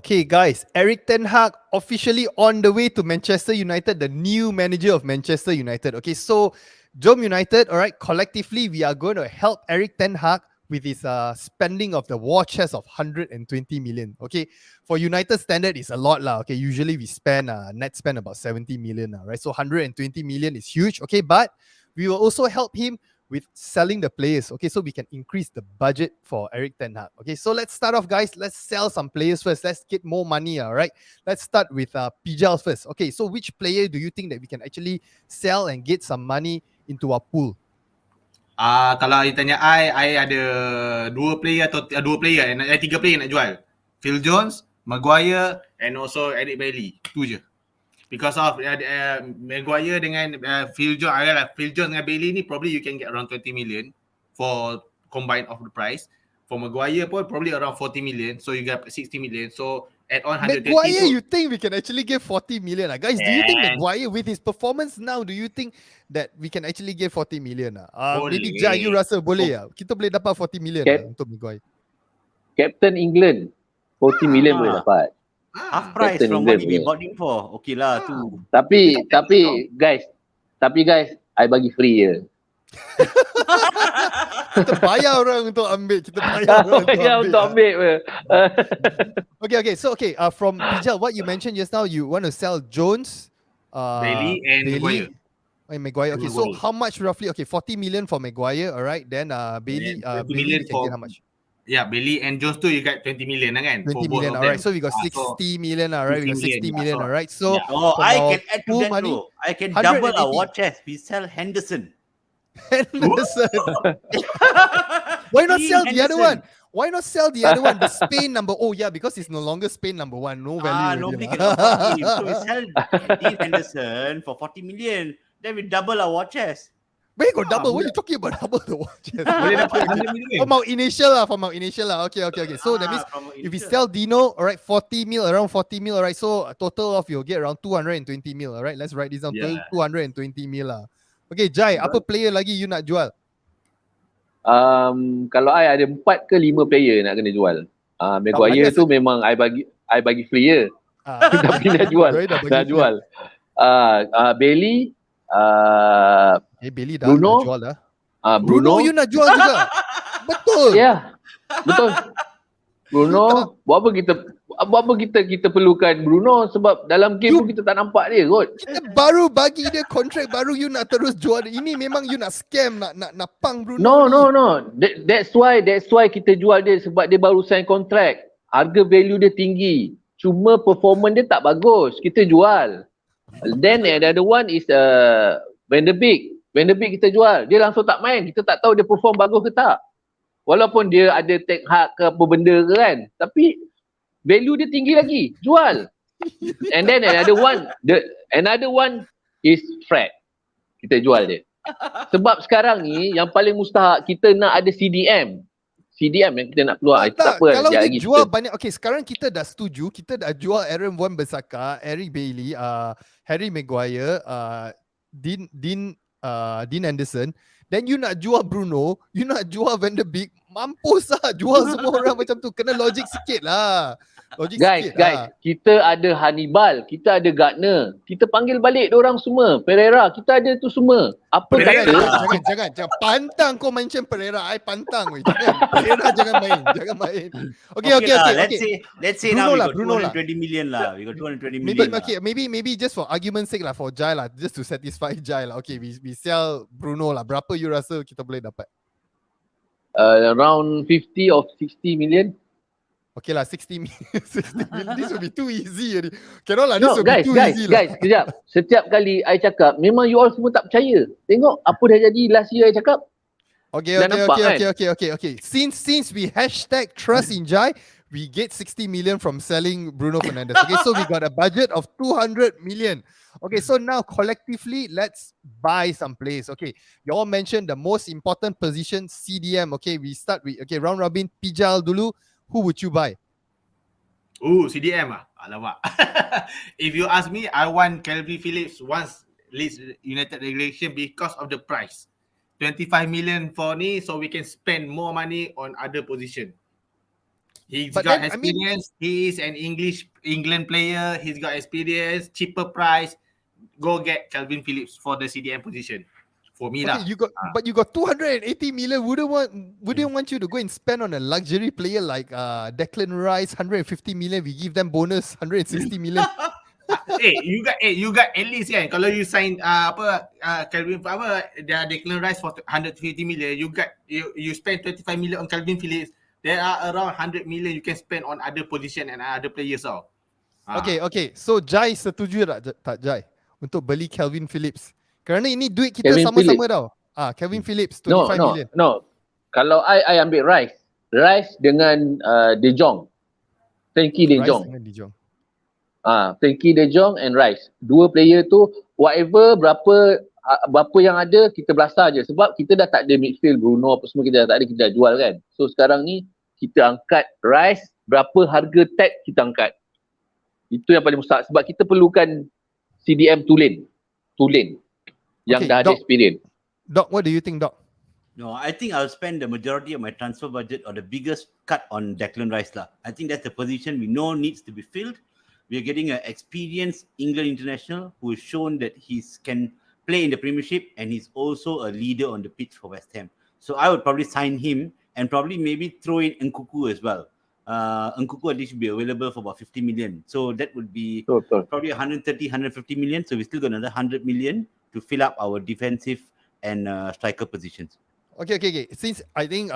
Okay, guys, Erik ten Hag officially on the way to Manchester United, the new manager of Manchester United. Okay, so JomUnited, all right, collectively, we are going to help Erik ten Hag with his spending of the war chest of 120 million. Okay, for United standard, it's a lot lah. Okay, usually we spend net spend about 70 million, right? So 120 million is huge. Okay, but we will also help him with selling the players. Okay, so we can increase the budget for Erik ten Hag. Okay, so let's start off, guys. Let's sell some players first. Let's get more money. All right, let's start with Pijal first. Okay, so which player do you think that we can actually sell and get some money into our pool? Kalau you tanya I ada dua player atau tiga player nak jual. Phil Jones, Maguire and also Eric Bailly. Tu je. Because of Maguire dengan Phil Jones dengan Bailey ni probably you can get around 20 million for combined of the price. For Maguire pun probably around 40 million. So you get 60 million. So add on 120. Maguire, you think we can actually get 40 million? Guys, do you think Maguire with his performance now, do you think that we can actually get 40 million? Maybe Jai, you rasa boleh kita boleh dapat 40 million untuk Maguire. Captain England 40 million boleh dapat. Half price Captain from England what we bought him for. Okay lah tu. Tapi guys, I bagi free je. Kita bayar orang untuk ambil. Untuk ambil. Okay. So from Pijal, what you mentioned just now, you want to sell Jones, Bailey and Maguire. Okay, so how much roughly? Okay, 40 million for Maguire. All right, then Bailey, Bailey can get how much? Yeah, Bailey and Jones too, you got 20 million kan? 20 million, alright. So we got 60 million, alright. We got 60 million, alright. So I can add to that too. I can double our war chest. We sell Henderson. Why not sell the other one? Why not sell the other one? The Spain number. Oh yeah, because it's no longer Spain number one. No value. Nobody can afford him. So we sell Dean Henderson for 40 million. Then we double our war chest. Where you got double? What are you talking about? Double the watch. From our initial lah. Okay. So that means if we sell Dino, all right, 40 mil, around 40 mil, all right. So a total of you'll get around 220 mil, all right. Let's write this down. 220 mil lah. Okay, Jai, apa player lagi you nak jual? Kalau I ada 4 ke 5 player nak kena jual. Maguire tu memang I bagi free je. Tapi nak jual. Bailey, Bailey Bruno, dah jual dah. Bruno you nak jual juga. Betul. Ya. Betul. Bruno, buat apa kita perlukan Bruno sebab dalam game pun kita tak nampak dia kot. Kita baru bagi dia kontrak baru, you nak terus jual. Ini memang you nak scam, nak pang Bruno. No. That's why kita jual dia sebab dia baru sign kontrak. Harga value dia tinggi. Cuma performance dia tak bagus. Kita jual. Then the other one is Van der Beek kita jual. Dia langsung tak main. Kita tak tahu dia perform bagus ke tak. Walaupun dia ada take hak ke apa benda ke kan. Tapi value dia tinggi lagi. Jual. And then another one is Fred. Kita jual dia. Sebab sekarang ni yang paling mustahak kita nak ada CDM yang kita nak keluar. Kalau dia jual banyak. Okay, sekarang kita dah setuju. Kita dah jual Aaron Wan-Bissaka, Eric Bailly, Harry Maguire, Dean Henderson. Then you nak jual Bruno, you nak jual Van der Beek, mampus lah jual semua orang macam tu. Kena logik sikit lah. Guys, kita ada Hannibal, kita ada Gardner. Kita panggil balik diorang semua. Pereira, kita ada tu semua. Apa Jangan pantang kau mention Pereira. I pantang weh. Pereira jangan main. Okay. Let's say Bruno now Bruno we got 220 million lah. We got 220 million. Maybe just for argument's sake lah, for Jai lah, just to satisfy Jai lah. Okay, we sell Bruno lah. Berapa you rasa kita boleh dapat? Around 50 or 60 million. Okay lah, 60 million. This will be too easy. Cannot lah, this will be too easy lah. Guys, kejap. Setiap kali I cakap, memang you all semua tak percaya. Tengok apa dah jadi last year I cakap. Okay. Since we #trust in Jai, we get 60 million from selling Bruno Fernandes. Okay, so we got a budget of 200 million. Okay, so now collectively, let's buy some players. Okay, you all mentioned the most important position, CDM. Okay, we start with, round robin, Pijal dulu. Who would you buy? CDM ah. Alamak. If you ask me, I want Calvin Phillips once Leeds United regulation because of the price. 25 million for ni, so we can spend more money on other position. He's But got then, I mean, experience. He is an England player. He's got experience, cheaper price. Go get Calvin Phillips for the CDM position. For me okay, lah. but you got 280 million. Wouldn't want you to go and spend on a luxury player like Declan Rice, 150 million. We give them bonus 160 million. You got at least kan. Kalau you sign Calvin Declan Rice for 150 million, you spend 25 million on Calvin Phillips. There are around 100 million you can spend on other position and other players tau. Okay. So Jai setuju tak Jai untuk beli Calvin Phillips? Kerana ini duit kita Calvin sama-sama tau. Calvin Phillips 25 million. No. Kalau I ambil Rice dengan De Jong. Frankie De Rice Jong. dengan De Jong. Frankie De Jong and Rice. Dua player tu whatever berapa yang ada kita belasah je sebab kita dah tak ada midfield Bruno apa semua kita dah tak ada, kita dah jual kan. So sekarang ni kita angkat Rice, berapa harga tag kita angkat. Itu yang paling mustahak sebab kita perlukan CDM tulen yang dah ada experience. Doc, what do you think, Doc? No, I think I'll spend the majority of my transfer budget or the biggest cut on Declan Rice lah. I think that's the position we know needs to be filled. We are getting an experienced England international who has shown that he can play in the Premiership and he's also a leader on the pitch for West Ham. So I would probably sign him and probably maybe throw in Nkunku as well. Nkunku at least should be available for about 50 million. So that would be probably 130, 150 million. So we still got another 100 million to fill up our defensive and striker positions. Okay. Since I think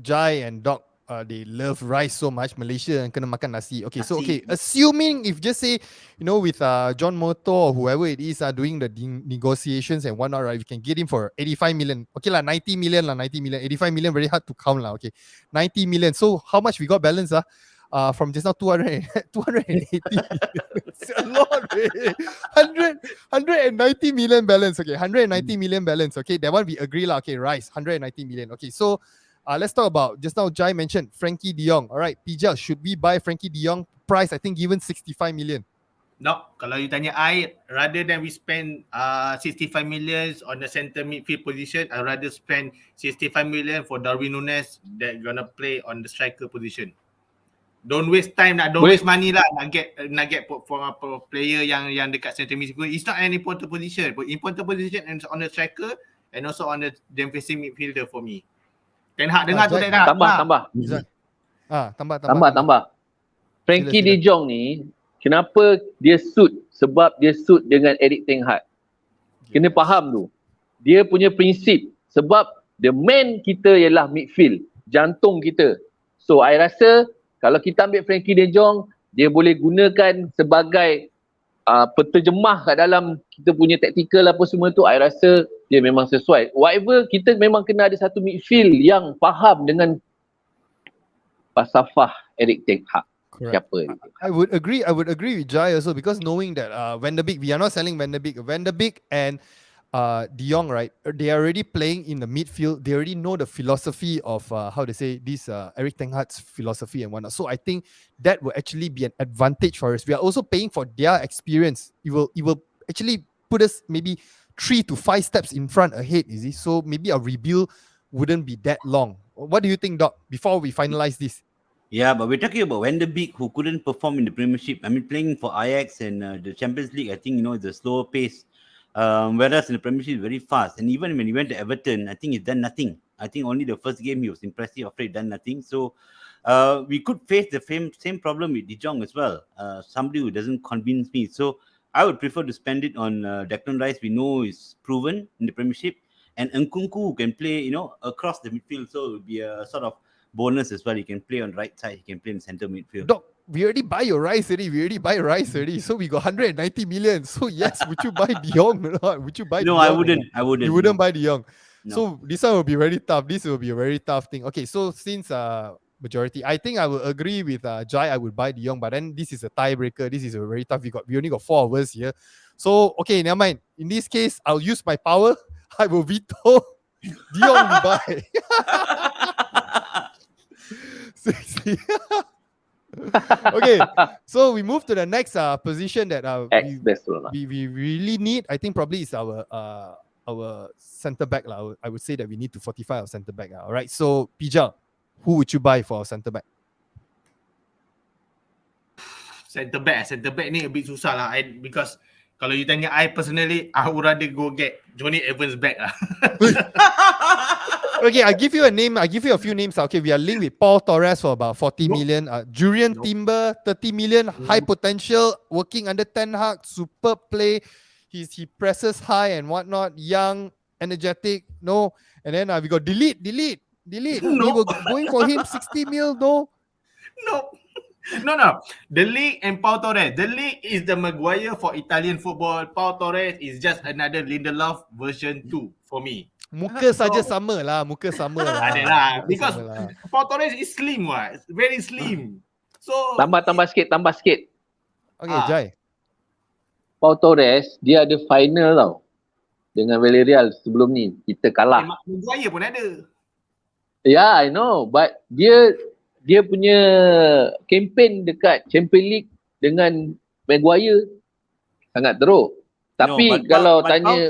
Jai and Doc they love rice so much, Malaysia and kena makan nasi. Okay, so assuming if just say, with John Moto or whoever it is doing the negotiations and whatnot, right, we can get him for 85 million. Okay lah, 90 million. 85 million very hard to count lah. Okay, 90 million. So how much we got balance from just now 280 million. It's a lot, man. 190 million balance. Okay, 190 million balance. Okay, that one we agree lah. Okay, rice 190 million. Okay, so let's talk about, just now Jai mentioned Frankie de Jong. Alright, Pijal, should we buy Frankie de Jong? Price, I think given 65 million. No, kalau you tanya I, rather than we spend 65 million on the center midfield position, I'd rather spend 65 million for Darwin Núñez that gonna play on the striker position. Don't waste time don't waste money lah nak get for player yang dekat center midfield. It's not an important position, but important position and on the striker and also on the defensive midfielder for me. Ten Hag dengar tu Ten Hag. Tambah. Frankie de Jong ni kenapa dia suit? Sebab dia suit dengan Erik Ten Hag. Kena faham tu. Dia punya prinsip sebab the man kita ialah midfield, jantung kita. So I rasa kalau kita ambil Frankie de Jong, dia boleh gunakan sebagai penterjemah kat dalam kita punya tactical apa semua tu. I rasa dia memang sesuai. Whatever, kita memang kena ada satu midfield yang faham dengan falsafah Erik Ten Hag. Siapa? I would agree with Jai also, because knowing that Van der Beek, we are not selling Van der Beek and de Jong, right? They are already playing in the midfield. They already know the philosophy of how to say this Erik Ten Hag's philosophy and whatnot. So I think that will actually be an advantage for us. We are also paying for their experience. It will actually put us maybe 3 to 5 steps in front ahead, is it? So maybe our rebuild wouldn't be that long. What do you think, Doc, before we finalize this? Yeah, but we're talking about Van der Beek, who couldn't perform in the Premiership. I mean, playing for Ajax and the Champions League, I think, it's a slower pace. Whereas in the Premiership, very fast. And even when he went to Everton, I think he's done nothing. I think only the first game he was impressive, after he done nothing. So we could face the same problem with de Jong as well. Somebody who doesn't convince me. So I would prefer to spend it on Declan Rice. We know is proven in the Premiership. And Nkunku, who can play, across the midfield. So it would be a sort of bonus as well. He can play on right side. He can play in center midfield. Doc, we already buy your rice already. So we got 190 million. So yes, would you buy de Jong or not? Would you buy? No, de Jong? I wouldn't. You wouldn't buy de Jong. No. So this one will be very tough. This will be a very tough thing. Okay, so since majority, I think I will agree with Jai. I would buy de Jong, but then this is a tiebreaker. This is a very tough. We only got 4 of us here. So okay, never mind. In this case, I'll use my power. I will veto de Jong to buy. 60. Okay, so we move to the next position that we really need. I think probably is our centre back. I would say that we need to fortify our centre back. All right, so Pijal, who would you buy for our centre back? Centre back ni a bit susah lah. Because kalau you tanya I personally, I would rather go get Johnny Evans back lah. Okay, I give you a name. I give you a few names. Okay, we are linked with Paul Torres for about 40 No. million. Jurriën No. Timber, 30 million. High potential, working under Ten Hag. Superb play. He presses high and whatnot. Young, energetic. No, and then we got delete. We No. were going for him 60 mil. No. No. The League and Pau Torres. The League is the Maguire for Italian football. Pau Torres is just another Lindelof version 2 for me. Muka saja sama lah. Ada lah. Because Pau Torres is slim what. It's very slim. So Tambah sikit. Okay, Jai. Pau Torres, dia ada final tau. Dengan Villarreal sebelum ni. Kita kalah. Maguire pun ada. Yeah, I know. But dia punya campaign dekat Champions League dengan Maguire sangat teruk. Tapi kalau tanya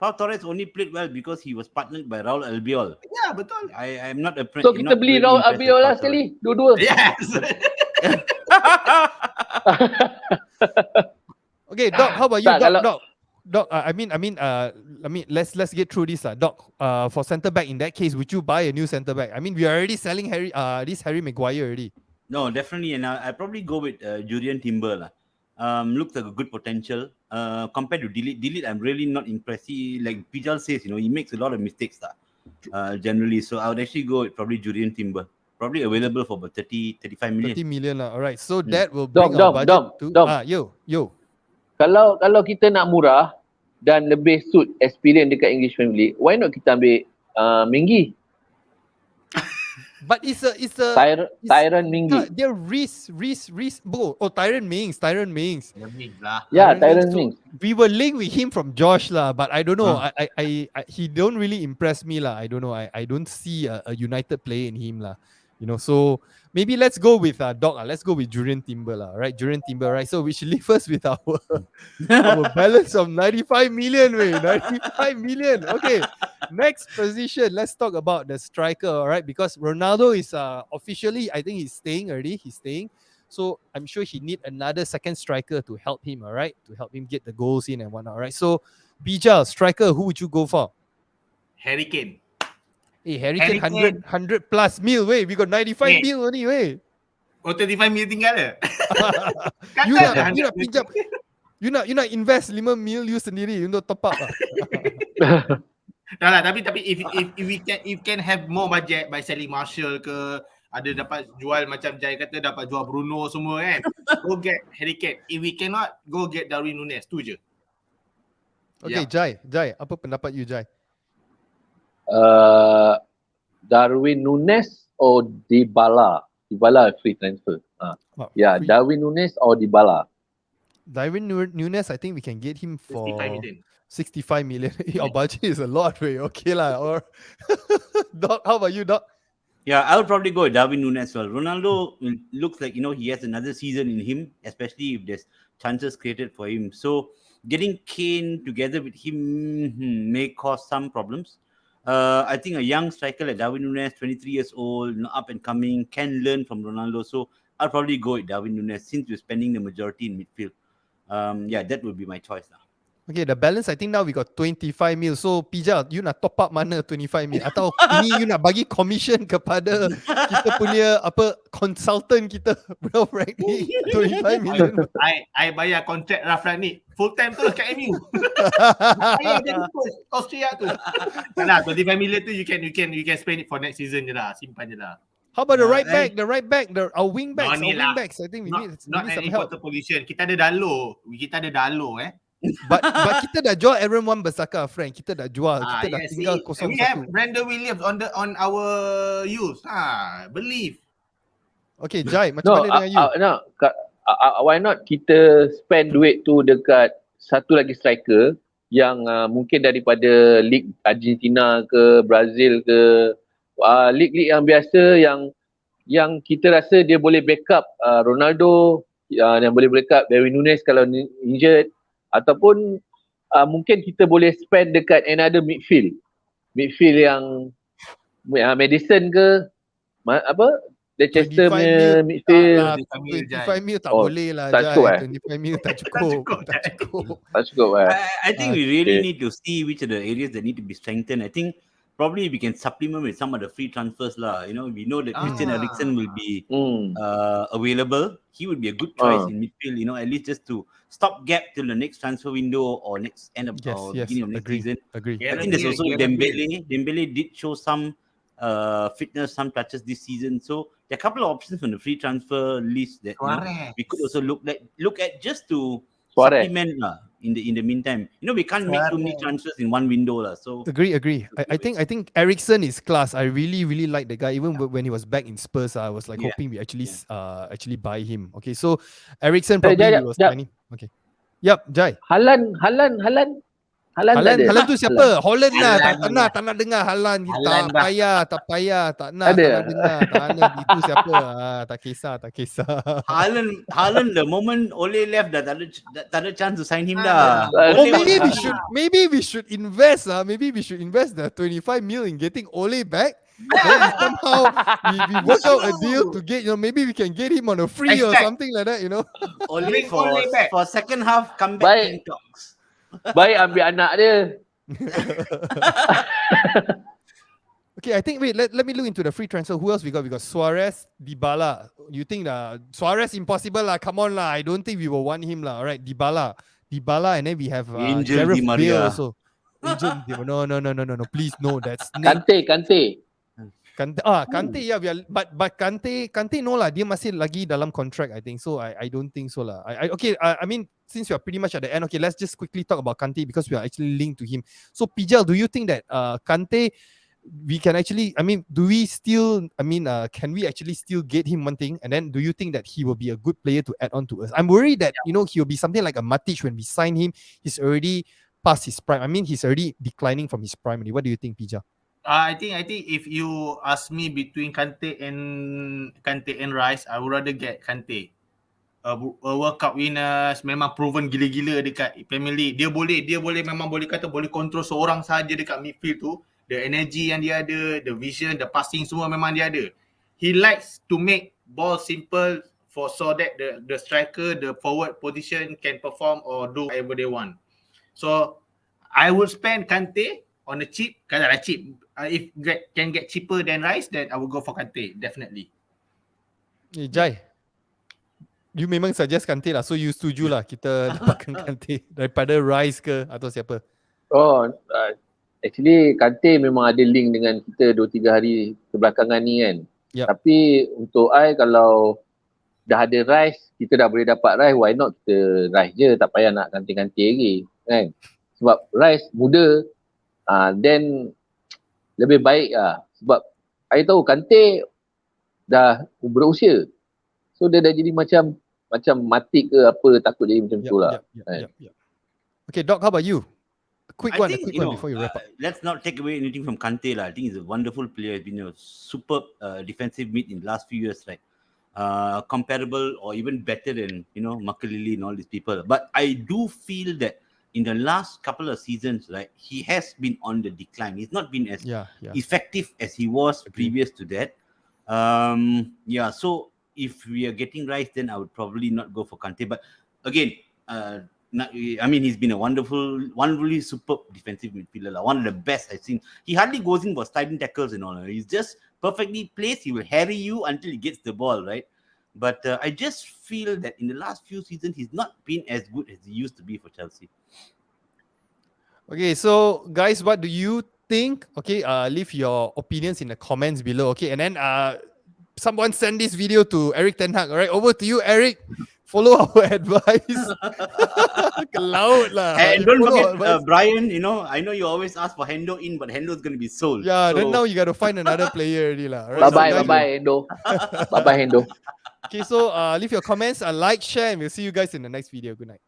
Pau Torres only played well because he was partnered by Raul Albiol. Ya, betul. I'm not a so kita beli Raul Albiol lah sekali. Dua-dua. Yes. Okay, Doc, how about you, Tak, Doc? kalau- Doc, I mean, let's get through this, Doc. For centre back, in that case, would you buy a new centre back? I mean, we are already selling Harry Maguire already. No, definitely, and I probably go with Jurriën Timber lah. Looks like a good potential. Compared to Delete, I'm really not impressed. Like Pijal says, he makes a lot of mistakes generally. So I would actually go with probably Jurriën Timber. Probably available for about 35 million. 30 million lah. Alright, so that will bring our budget to... Dom. Yo. Kalau kita nak murah dan lebih suit experience dekat English Premier League, why not kita ambil Mengi? But it's a Tyron Mengi. they're Reece. Oh, Tyron Mings. Yeah, Tyron So Mings. we were linked with him from Josh lah, but I don't know. I he don't really impress me lah. I don't know. I don't see a United play in him lah. So maybe let's go with Doc. Let's go with Jurriën Timber lah. Right, Jurriën Timber. Right. So we should leave us with our balance of 95 million. 95 million. Okay. Next position. Let's talk about the striker. All right, because Ronaldo is officially, I think he's staying already. He's staying. So I'm sure he need another second striker to help him. All right, to help him get the goals in and whatnot. All right. So Bijal, striker, who would you go for? Harry Kane. Hey, Harry Kane 100 plus mil, we got 95 mil only, Oh, 35 mil tinggal le. You nak pinjam, you nak invest 5 mil you sendiri untuk top up lah. Dah lah, tapi if we can have more budget by selling Martial ke, ada dapat jual macam Jai kata dapat jual Bruno semua kan. Go get Harry Kane. If we cannot, go get Darwin Núñez. Tu je. Okay, Yeah. Jai, apa pendapat you, Jai? Darwin Núñez or Dybala? Dybala free transfer. Yeah, Free. Darwin Núñez or Dybala. Darwin Núñez, I think we can get him for 65 million. 65 million. Our budget is a lot, okay lah. Or Doc, how about you, Doc? Yeah, I would probably go with Darwin Núñez as well. Ronaldo looks like, he has another season in him, especially if there's chances created for him. So getting Kane together with him may cause some problems. I think a young striker like Darwin Núñez, 23 years old, up and coming, can learn from Ronaldo. So I'll probably go with Darwin Núñez since we're spending the majority in midfield. That would be my choice now. Okay, the balance, I think now we got 25 mil. So Pijal, you nak top up mana 25 mil? Atau ini you nak bagi commission kepada kita punya consultant kita, bro, Frank ni 25 million. I bayar kontrak Rafran ni full time terus kat MU. Bayar dia terus Austria tu. Nah, 25 million tu you can spend it for next season je lah. Simpan je lah. How about the right back, our wing backs, No, ni lah. I think we need Not some an help. important position. Kita ada Dalo. But kita dah jual Aaron Wan-Bissaka, Frank. Kita dah jual. Kita dah tinggal We have 0-1. Brandon Williams on our youth. Believe. Okay, Jai, macam mana dengan you? Why not kita spend duit tu dekat satu lagi striker yang mungkin daripada League Argentina ke Brazil ke league-league yang biasa yang kita rasa dia boleh backup Ronaldo, yang boleh backup Darwin Núñez kalau injured, ataupun mungkin kita boleh spend dekat another midfield yang Madison ke Leicester 25 punya mil midfield. tak lah, 25 mil, 25 mil tak Oh, boleh lah, tak cukup Jai. eh? 25 mil tak Tak cukup. cukup, Tak Jai. cukup. Tak cukup eh? I think we really Okay. need to see which are the areas that need to be strengthened. I think probably we can supplement with some of the free transfers lah. You know, we know that Christian Eriksen will be available. He would be a good choice in midfield. You know, at least just to stop gap till the next transfer window or next end of or beginning of next season. Agree. I think there's also Dembele. Dembele did show some fitness, some touches this season. So there are a couple of options from the free transfer list that we could also look at just to supplement in the meantime. You know, we can't make too many transfers in one window lah. So Agree. I think Eriksen is class. I really like the guy. Even when he was back in Spurs, I was like hoping we actually buy him. Okay, so Eriksen probably we will sign him. Okay. Yep, Jai. Haaland tak ada. Haaland tu siapa? Holland lah. Haaland Tak nak dengar Haaland. Haaland Tak payah. Tak nak dengar. Tak nak. Itu siapa? Tak kisah. Haaland, the moment Ole left, that ada chance to sign him dah. Oh, maybe we should invest. Maybe we should invest the 25 mil in getting Ole back. Then somehow we work out a deal to get, maybe we can get him on a free or something like that, Ole for second half comeback talks. Baik ambil anak dia. Okay, I think let me look into the free transfer. Who else we got? We got Suarez, Dybala. You think Suarez impossible lah? Come on lah. I don't think we will want him lah. All right, Dybala, and then we have Gareth Bale also. No. Please no. That's Kante. Kante, yeah, but Kante no lah. Dia masih lagi dalam contract, I think. So I don't think so lah. I mean, since we are pretty much at the end, okay, let's just quickly talk about Kante because we are actually linked to him. So Pijal, do you think that Kante, we can actually, do we still, can we actually still get him one thing? And then do you think that he will be a good player to add on to us? I'm worried that, he'll be something like a Matic when we sign him. He's already past his prime. He's already declining from his prime. What do you think, Pijal? I think if you ask me between Kante and Rice, I would rather get Kante. A World Cup winners, memang proven gila-gila dekat Premier League. Dia memang boleh kata boleh control seorang saja dekat midfield tu. The energy yang dia ada, the vision, the passing semua memang dia ada. He likes to make ball simple so that the striker, the forward position can perform or do whatever they want. So I would spend Kante on the cheap. Katalah cheap. If can get cheaper than Rice, then I will go for Kante, definitely. Jai, you memang suggest Kante lah. So you setuju lah kita dapatkan Kante daripada Rice ke atau siapa? Actually Kante memang ada link dengan kita 2-3 hari kebelakangan ni kan. Yep. Tapi untuk I, kalau dah ada Rice, kita dah boleh dapat Rice, why not kita Rice je, tak payah nak Kante lagi kan. Sebab Rice muda, then lebih baik lah. Sebab I tahu Kante dah berusia. So dia dah jadi macam Matic ke apa, takut jadi macam tu lah. Okay, Doc, how about you? A quick one before you wrap up. Let's not take away anything from Kante lah. I think he's a wonderful player. He's been a superb defensive mid in the last few years, right? Comparable or even better than, Makelele and all these people. But I do feel that in the last couple of seasons, right, he has been on the decline. He's not been as effective as he was previous to that. So if we are getting Rice, then I would probably not go for Kante. But again, he's been a wonderfully superb defensive midfielder. One of the best I've seen. He hardly goes in for sliding tackles and all. He's just perfectly placed. He will harry you until he gets the ball, right? But I just feel that in the last few seasons, he's not been as good as he used to be for Chelsea. Okay, so guys, what do you think? Okay, leave your opinions in the comments below. Okay, and then someone send this video to Erik Ten Hag. All right, over to you, Erik. Follow our advice. Laut lah. And don't forget, Brian, I know you always ask for Hendo in, but Hendo's going to be sold. Yeah, so then now you got to find another player already lah. Right? Bye-bye, Hendo. Bye-bye, Hendo. Okay, so leave your comments, like, share, and we'll see you guys in the next video. Good night.